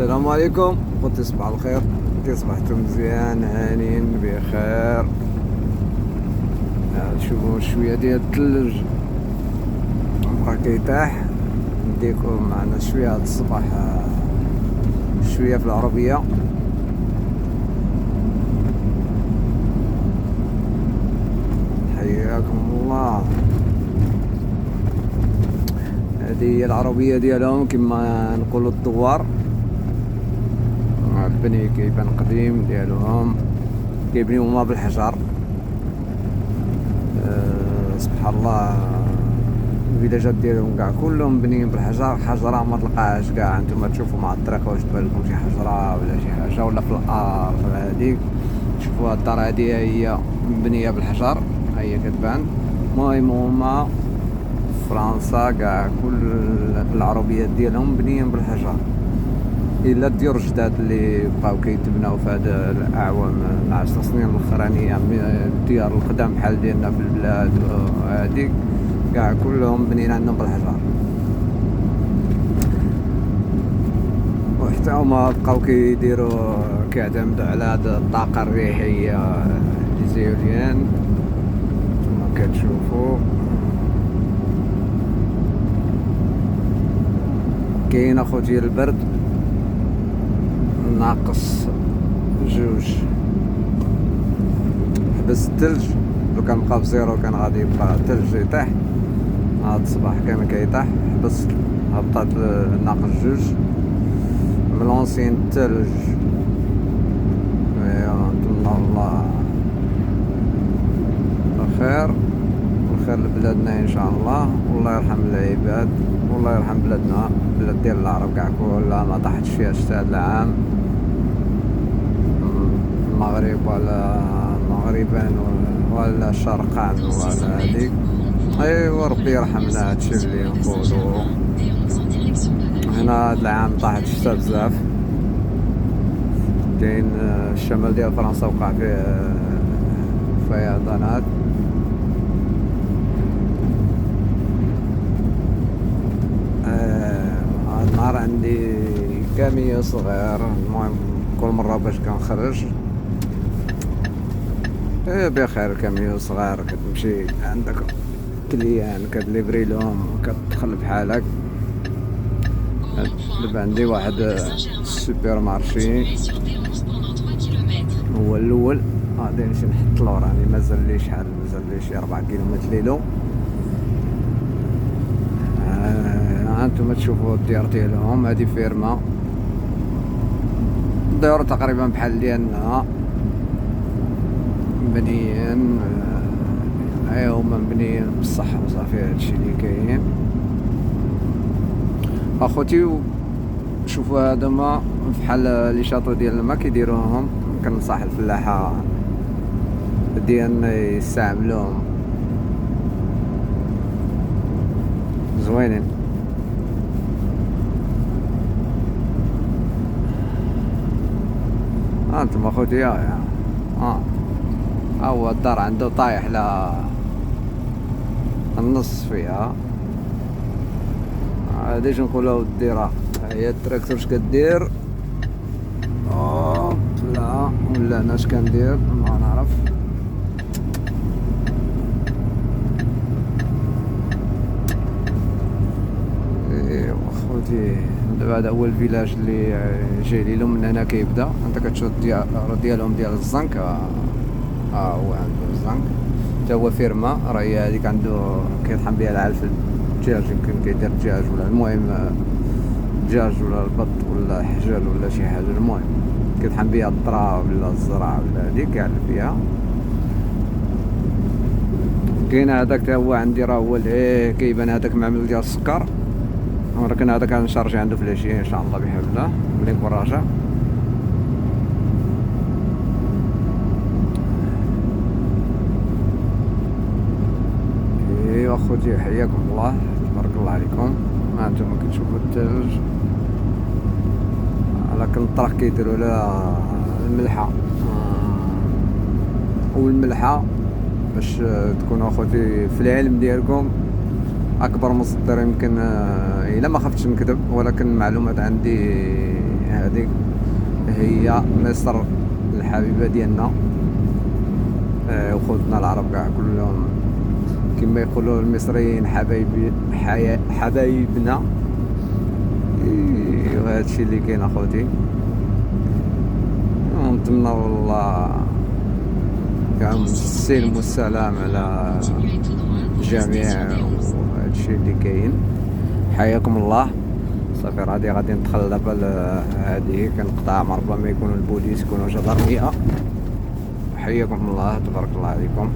السلام عليكم خوتي، صباح الخير. كي صبحتم مزيان هانين بخير. تشوفوا شويه ديال الثلج بقى كيطيح. نديكم معنا شويه هاد الصباح، شويه في العربيه. حياكم الله. هذه هي العربيه ديالهم كما نقولوا الدوار. البني كيبان قديم ديالهم، كيبنيو هما بالحجر. سبحان الله، الفيلاجات ديالهم كاع كلهم مبنيين بالحجر. حجره ما تلقاهاش كاع نتوما تشوفوا مع الطريق واش تبان لكم شي حجره ولا شي حاجه ولا في الارض. هذيك شوفوا الدار هذه هي مبنيه بالحجر، هي كتبان. المهم هما فرنسا كاع كل العربيات ديالهم مبنيين بالحجر، الا الديور الجداد اللي بقاو كيتبناو في هاد الاعوام 10 سنين الاخرانيه. الديار القدام بحال ديالنا في البلاد هذيك كاع كلهم بنين عندهم بالحجر، وحتى هما بقاو كيديروا كيعتمدوا على هاد الطاقه الريحيه ليزيوليان كما كتشوفوا. كاين اخوتي البرد ناقص 2، حبس الثلج. لو كان بقى بزيرو كان غادي يبقى الثلج يطيح. هاد الصباح كان كيطيح، حبس هبطات ناقص 2 من لونسين الثلج. نتمنى الله الخير لبلادنا ان شاء الله، والله يرحم العباد، والله يرحم بلادنا، بلاد ديال العرب كاع كلها ما طاحتش فيها الشتاء هاد العام. المغرب ولا المغربان ولا الشرقان ولا هذيك. ايوا ربي يرحمنا. هادشي اللي نقولو. هنا هاد العام طاحت الشتاء بزاف. كاين الشمال ديال فرنسا وقع فيه فيضانات. هاد النهار عندي كاميو صغير، المهم كل مرة باش كنخرج بخير. كاميو صغير كتمشي عندك كليان كتليفري لهم كتدخل بحالك. دابا عندي واحد السوبر مارشي هو الاول، غادي نمشي نحط له راني مازال لي شحال، مازال لي شي 4 كيلومتر ليلو. هانتوما تشوفوا الديار ديالهم. هادي فيرما ديور تقريبا بحال ديالنا مبنيين. هما مبنيين بصح وصافي. هادشي اللي كاين اخوتي. شوفوا هادوما بحال لي شاطو ديال الماء كيديروهم. كنصح الفلاحه ديالنا يستعملوهم، زوينين. انتم اخوتي يا هو الدار عنده طايح النص فيها. هادي نقولو الديره. هي التراكتور اش كدير ولا انا اش كندير ما نعرف. ايوا اخوتي، دابا هذا هو الفيلاج اللي جاي لهم. من هنا كيبدا، انت كتشوف الديار ديالهم ديال الزنك. هو عنده الزنك حتى هو فيرما. راهي هذيك عنده كيطحن بها العلف الدجاج، يمكن كيدير الدجاج ولا المهم الدجاج ولا البط ولا حجل ولا شي حاجه. المهم كيطحن بها الذره ولا الزرع ولا هذيك يعلف فيها. كاين هذاك حتى هو عندي، راه هو كيبان هذاك معمل ديال السكر. ولكن هذاك غنشارجي عنده في العشيه ان شاء الله بحول الله ملي نكون راجع. ايوا اخوتي، حياكم الله، تبارك الله عليكم. هانتوما كتشوفوا الثلج. لكن الطرق كيديروا لها الملحه والملحه باش تكونوا اخوتي في العلم ديالكم. اكبر مصدر يمكن الا ما خفتش نكذب، ولكن المعلومات عندي هذه هي مصر الحبيبه ديالنا. وخوتنا العرب كاع كلهم كما يقولوا المصريين حبايبنا. وهذا الشيء اللي كاين اخوتي. ونتمنى والله كاع السلم والسلام على الجميع. وهذا الشيء اللي كاين. حياكم الله. صافي غادي ندخل دابا هذه كنقطع، ربما يكونوا البوليس يكونوا جدرميه. حياكم الله، تبارك الله عليكم.